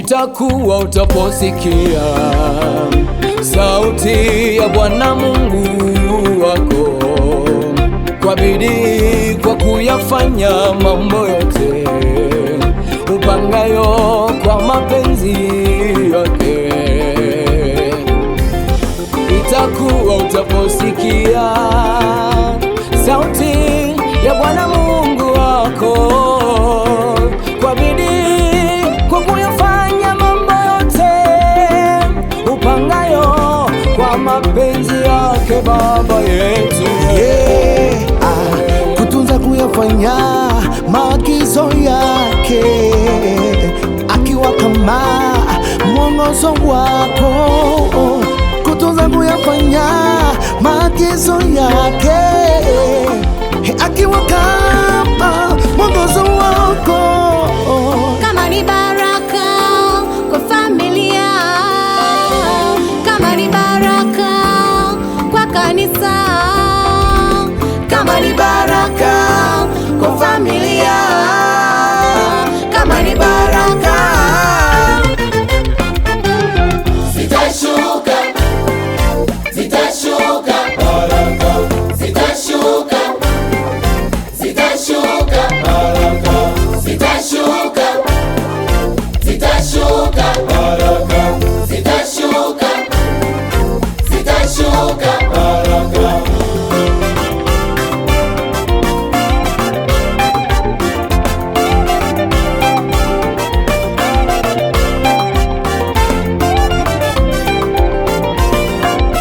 itakuwa utaposikia sauti ya Bwana Mungu wako kwa bidii, kwa kuyafanya mambo yote upangayo kwa mapenzi yake. Itakuwa utaposikia sauti ya Bwana Mungu wako kwa bidii, kwa kuyafanya mambo yote upangayo kwa mapenzi yake. Baba yetu, kutunza kuyafanya maagizo yake, akiwa kama mwongozo wako. Kutunza kuyafanya maagizo yake, akiwa kama mwongozo wako. Kama ni baraka kwa familia, kama ni baraka kwa kanisa, kama ni